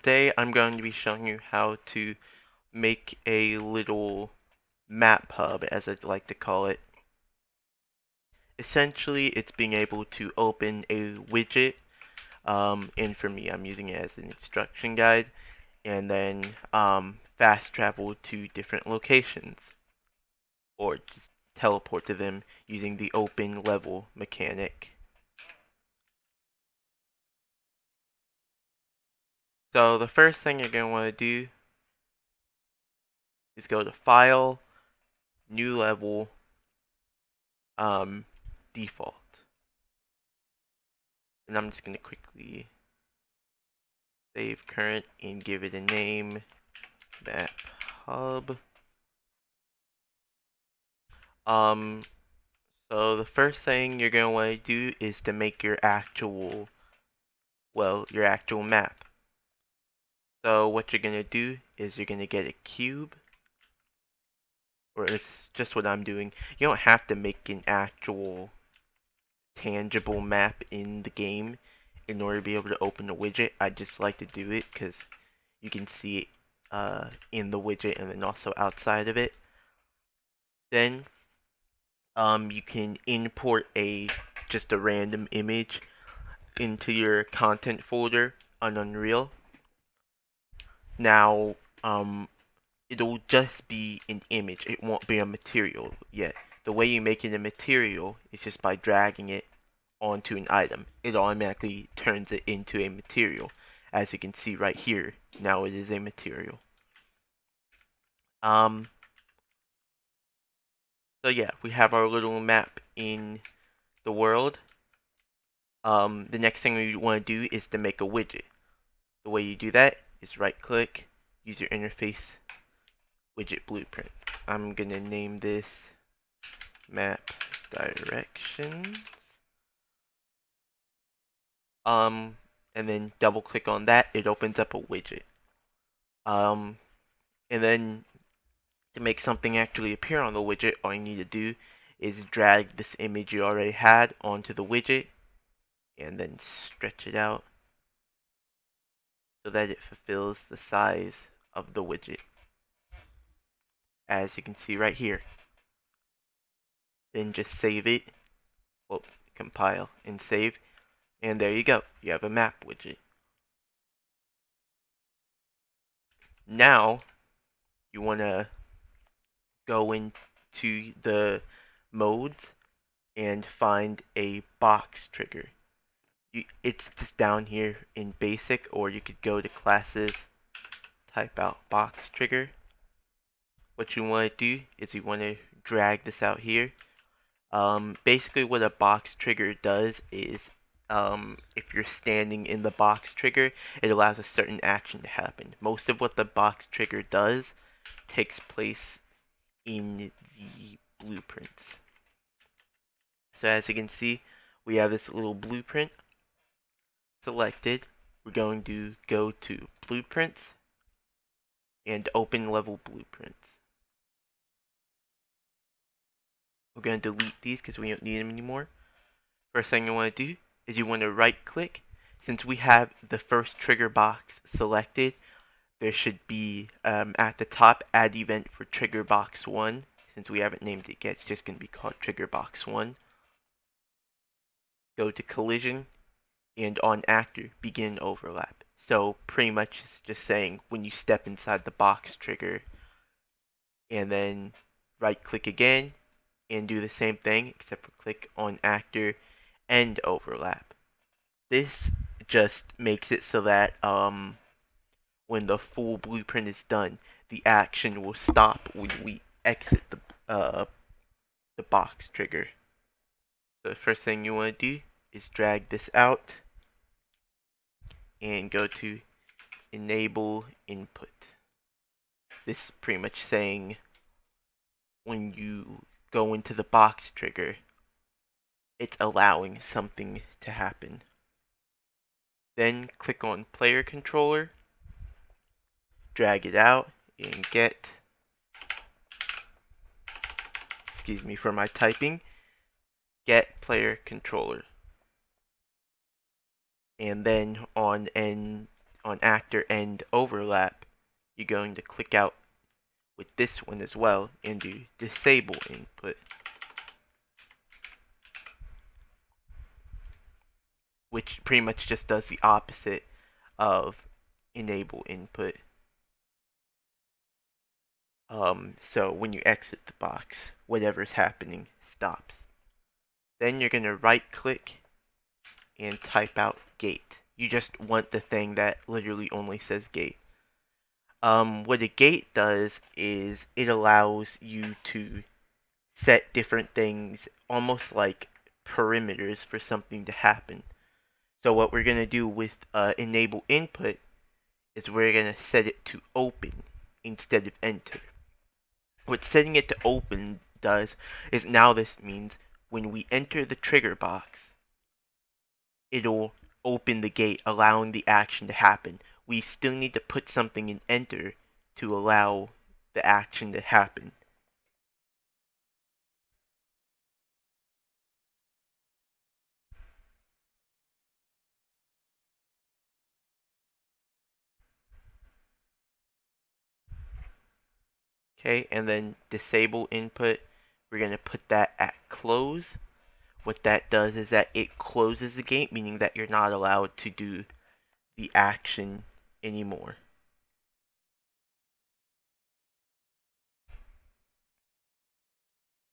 today I'm going to be showing you how to make a little map hub, as I'd like to call it. Essentially, it's being able to open a widget, and for me, I'm using it as an instruction guide, and then fast travel to different locations, or just teleport to them using the open level mechanic. So the first thing you're going to want to do is go to File, New Level, Default. And I'm just going to quickly save current and give it a name, map hub. Um, so the first thing you're going to want to do is to make your actual map. So what you're going to do is you're going to get a cube, or it's just what I'm doing. You don't have to make an actual tangible map in the game in order to be able to open a widget. I just like to do it because you can see it in the widget and then also outside of it. Then you can import just a random image into your content folder on Unreal. Now it'll just be an image. It won't be a material yet. The way you make it a material is just by dragging it onto an item. It automatically turns it into a material. As you can see right here, now it is a material. So yeah, we have our little map in the world. The next thing we want to do is to make a widget. The way you do that is right click, user interface, widget blueprint. I'm gonna name this map directions. And then double click on that, it opens up a widget. And then to make something actually appear on the widget, all you need to do is drag this image you already had onto the widget and then stretch it out so that it fulfills the size of the widget, as you can see right here. Then just save it, well, compile and save, and there you go. You have a map widget. Now you want to go into the modes and find a box trigger. It's just down here in basic, or you could go to classes, type out box trigger. What you want to do is you want to drag this out here. Basically what a box trigger does is if you're standing in the box trigger, it allows a certain action to happen. Most of what the box trigger does takes place in the blueprints. So as you can see, we have this little blueprint selected. We're going to go to blueprints and open level blueprints. We're going to delete these because we don't need them anymore. First thing you want to do is you want to right click. Since we have the first trigger box selected, there should be at the top add event for trigger box 1. Since we haven't named it yet, it's just going to be called trigger box 1. Go to collision and on actor begin overlap. So pretty much it's just saying when you step inside the box trigger, and then right click again and do the same thing except for click on actor and overlap. This just makes it so that when the full blueprint is done, the action will stop when we exit the box trigger. So the first thing you want to do is drag this out and go to enable input. This is pretty much saying when you go into the box trigger, it's allowing something to happen. Then click on player controller, drag it out, and get, excuse me for my typing, get player controller. And then on on actor end overlap, you're going to click out with this one as well and do disable input, which pretty much just does the opposite of enable input. So when you exit the box, whatever's happening stops. Then you're going to right click and type out gate. You just want the thing that literally only says gate. What a gate does is it allows you to set different things, almost like perimeters for something to happen. So what we're going to do with enable input is we're going to set it to open instead of enter. What setting it to open does is now this means when we enter the trigger box, it'll open the gate, allowing the action to happen. We still need to put something in enter to allow the action to happen. Okay, and then disable input, we're going to put that at close. What that does is that it closes the gate, meaning that you're not allowed to do the action anymore.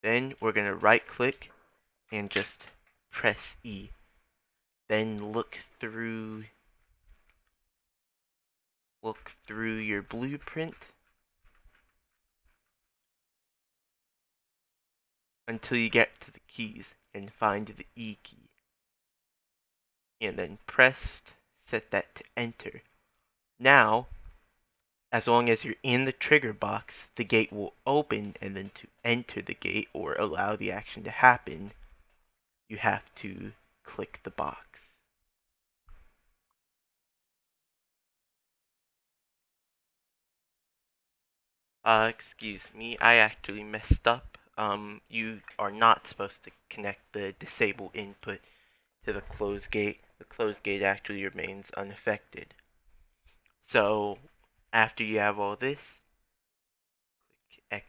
Then we're going to right click and just press E. Then look through your blueprint until you get to the keys and find the E key. And then set that to enter. Now, as long as you're in the trigger box, the gate will open, and then to enter the gate or allow the action to happen, you have to click the box. Excuse me, I actually messed up. You are not supposed to connect the disable input to the close gate. The close gate actually remains unaffected. So, after you have all this, click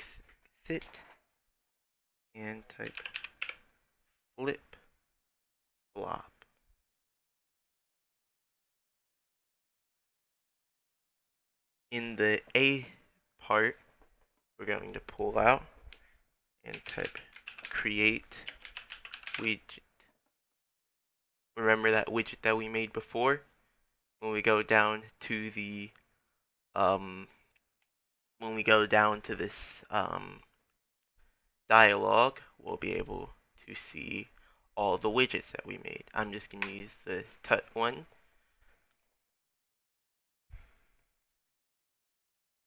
exit and type flip flop. In the A part, we're going to pull out and type create widget. Remember that widget that we made before? When we go down to the when we go down to this dialog, we'll be able to see all the widgets that we made. I'm just going to use the tut one.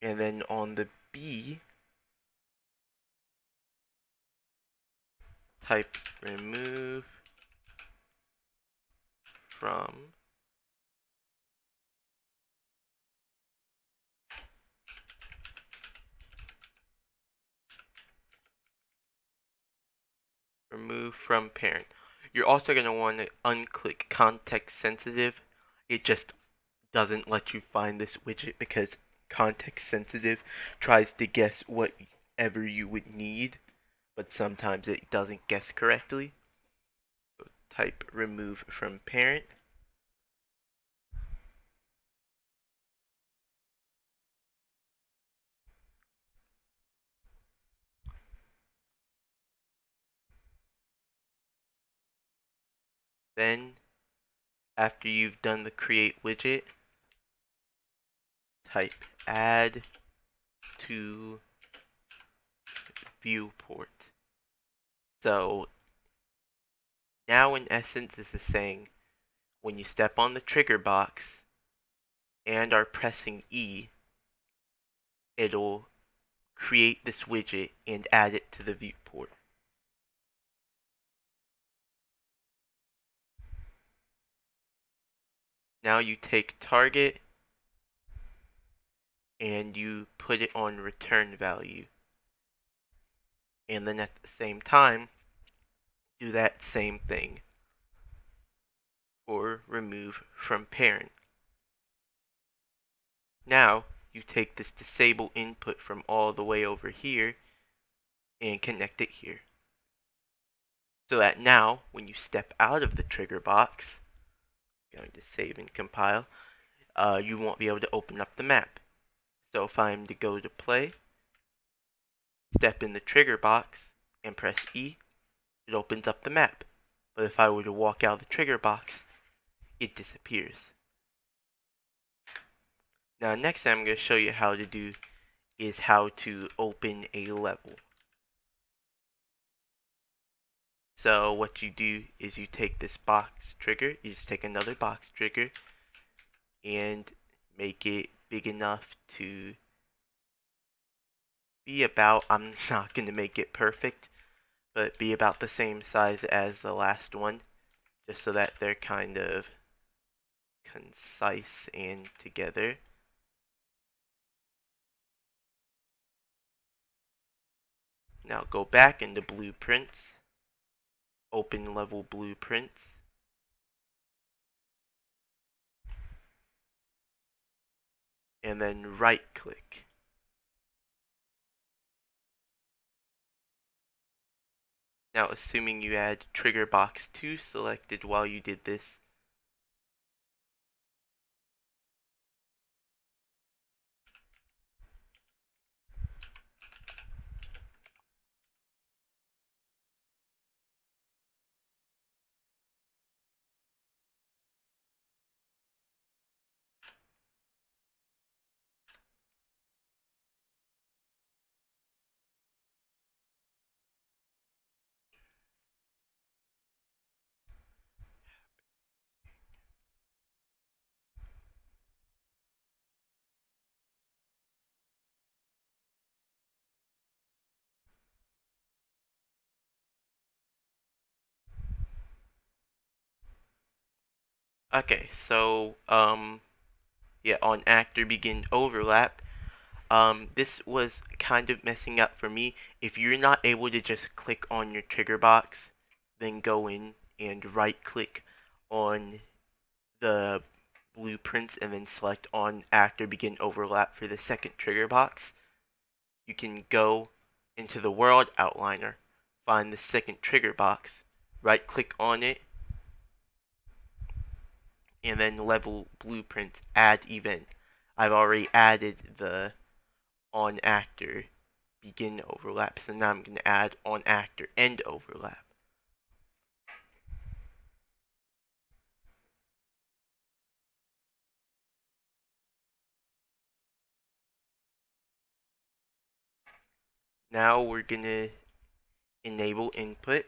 And then on the B, type remove from parent. You're also going to want to unclick context sensitive. It just doesn't let you find this widget because context sensitive tries to guess whatever you would need, but sometimes it doesn't guess correctly. So type remove from parent. Then, after you've done the create widget, type add to viewport. So now in essence this is saying when you step on the trigger box and are pressing E, it'll create this widget and add it to the viewport. Now you take target and you put it on return value. And then at the same time, do that same thing for remove from parent. Now, you take this disable input from all the way over here and connect it here. So that now, when you step out of the trigger box, going to save and compile, you won't be able to open up the map. So if I'm to go to play, step in the trigger box, and press E, it opens up the map. But if I were to walk out of the trigger box, it disappears. Now next thing I'm going to show you how to do is how to open a level. So what you do is you take this box trigger, you just take another box trigger and make it big enough to be about, I'm not going to make it perfect, but be about the same size as the last one, just so that they're kind of concise and together. Now go back into blueprints, open level blueprints, and then right click. Now assuming you had trigger box 2 selected while you did this, okay, so yeah, on actor begin overlap, this was kind of messing up for me. If you're not able to just click on your trigger box, then go in and right click on the blueprints and then select on actor begin overlap for the second trigger box. You can go into the world outliner, find the second trigger box, right click on it, and then level blueprints, add event. I've already added the on actor begin overlap, so now I'm going to add on actor end overlap. Now we're going to enable input,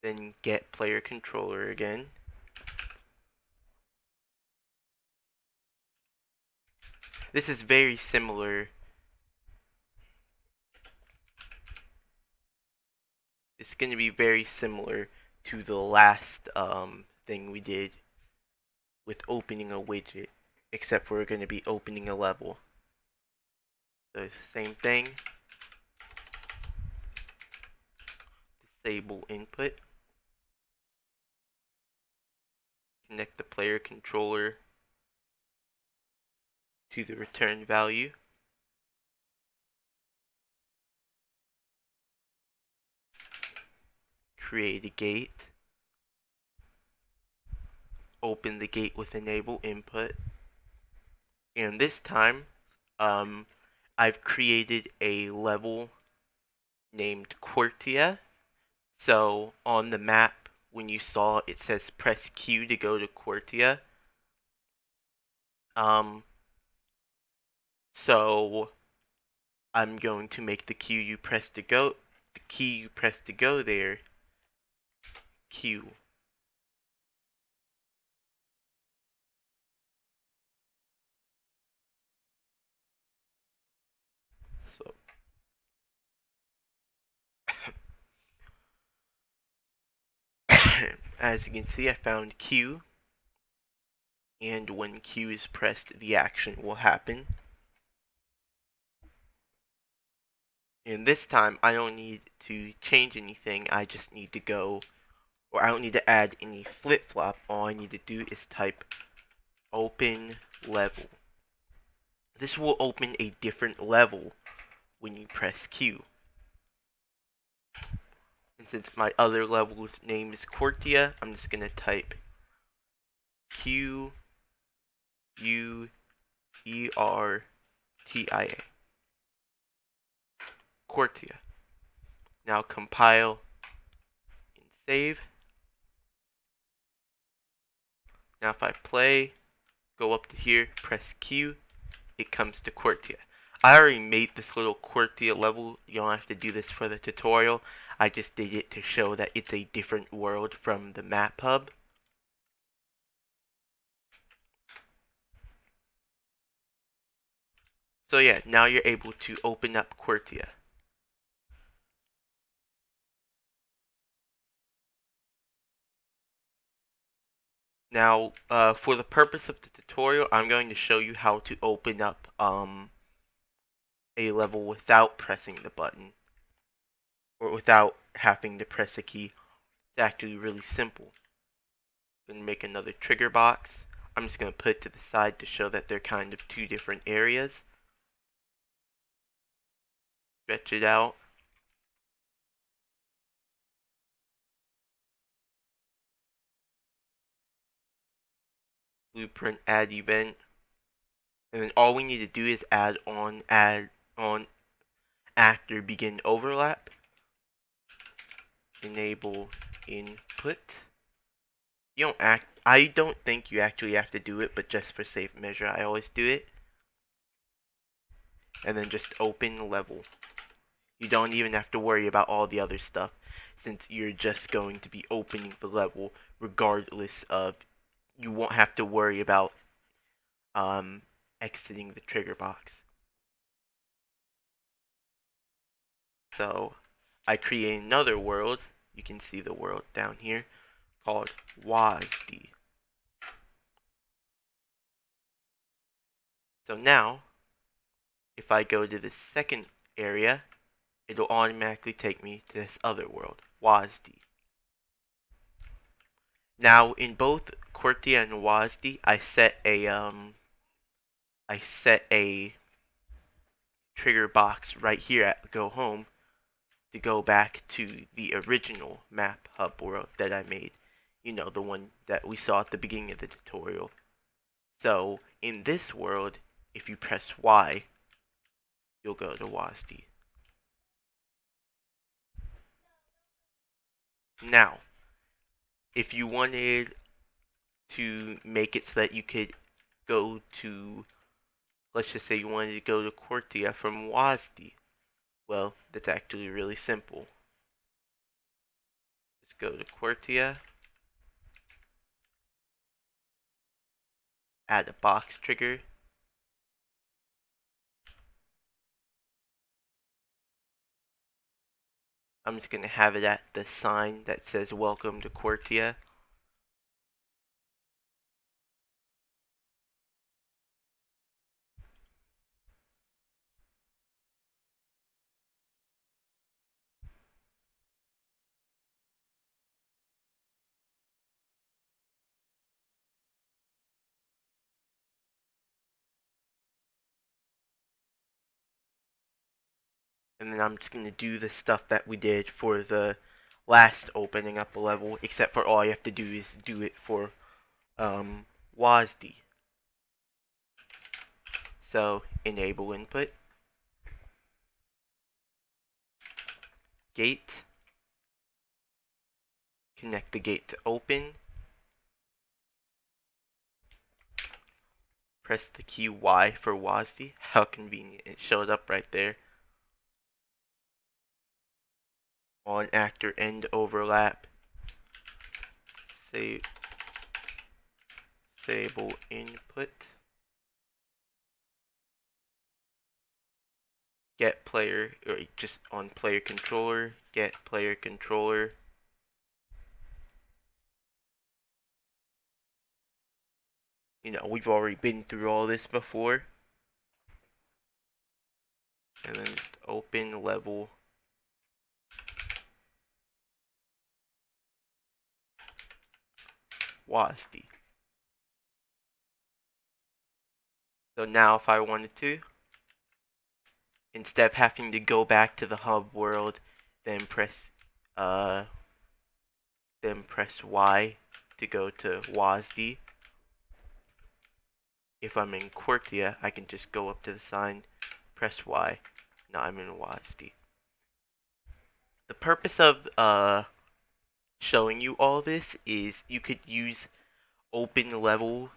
then get player controller again. This is very similar. It's going to be very similar to the last thing we did with opening a widget, except we're going to be opening a level. So same thing, disable input, connect the player controller to the return value, create a gate, open the gate with enable input, and this time I've created a level named Quartia. So on the map, when you saw it says press Q to go to Quartia. So I'm going to make the key you press to go there Q. So as you can see, I found Q, and when Q is pressed, the action will happen. And this time, I don't need to change anything. I just need to go or I don't need to add any flip-flop. All I need to do is type open level. This will open a different level when you press Q. And since my other level's name is Quartia, I'm just going to type Q U E R T I A. Quartia. Now compile and save. Now if I play, go up to here, press Q, it comes to Quartia. I already made this little Quartia level. You don't have to do this for the tutorial. I just did it to show that it's a different world from the map hub. So yeah, now you're able to open up Quartia. Now, for the purpose of the tutorial, I'm going to show you how to open up a level without pressing the button, or without having to press a key. It's actually really simple. I'm going to make another trigger box. I'm just going to put it to the side to show that they're kind of two different areas. Stretch it out. Blueprint add event. And then all we need to do is add on actor begin overlap. Enable input. I don't think you actually have to do it, but just for safe measure, I always do it. And then just open level. You don't even have to worry about all the other stuff, since you're just going to be opening the level regardless of, you won't have to worry about exiting the trigger box. So I create another world. You can see the world down here called WASD. So now, if I go to the second area, it'll automatically take me to this other world, WASD. Now, in both Quartia and WASD, I set a trigger box right here at Go Home to go back to the original map hub world that I made. You know, the one that we saw at the beginning of the tutorial. So, in this world, if you press Y, you'll go to WASD. Now, if you wanted to make it so that you could go to, let's just say you wanted to go to Quartia from WASD, well, that's actually really simple. Just go to Quartia, add a box trigger, I'm just going to have it at the sign that says welcome to Quartia. And then I'm just going to do the stuff that we did for the last opening up a level, except for all you have to do is do it for WASD. So enable input, gate, connect the gate to open, press the key Y for WASD. How convenient, it showed up right there. On actor end overlap, disable input, get player, or just on player controller, get player controller. You know, we've already been through all this before. And then just open level. WASD. So now if I wanted to, instead of having to go back to the hub world, then press uh then press Y to go to WASD. If I'm in Quartia, I can just go up to the sign, press Y. Now I'm in WASD. The purpose of showing you all this is you could use open level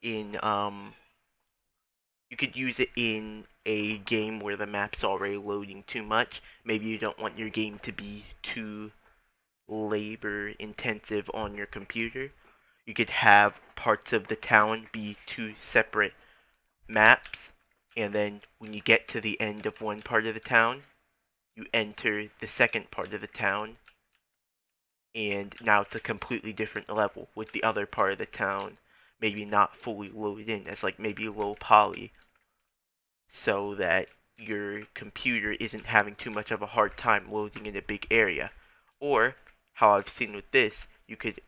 in you could use it in a game where the map's already loading too much. Maybe you don't want your game to be too labor intensive on your computer. You could have parts of the town be two separate maps, and then when you get to the end of one part of the town, you enter the second part of the town, and now it's a completely different level with the other part of the town maybe not fully loaded in as like maybe low poly, so that your computer isn't having too much of a hard time loading in a big area. Or how I've seen with this, you could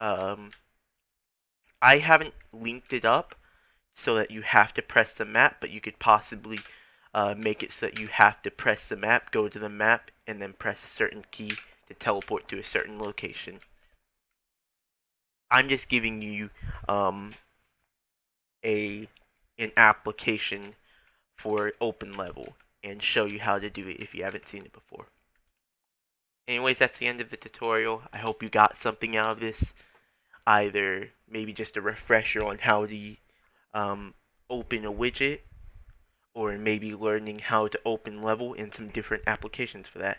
I haven't linked it up so that you have to press the map, but you could possibly make it so that you have to press the map, go to the map, and then press a certain key to teleport to a certain location. I'm just giving you um, a an application for open level and show you how to do it if you haven't seen it before. Anyways, that's the end of the tutorial. I hope you got something out of this. Either maybe just a refresher on how to open a widget, or maybe learning how to open level and some different applications for that.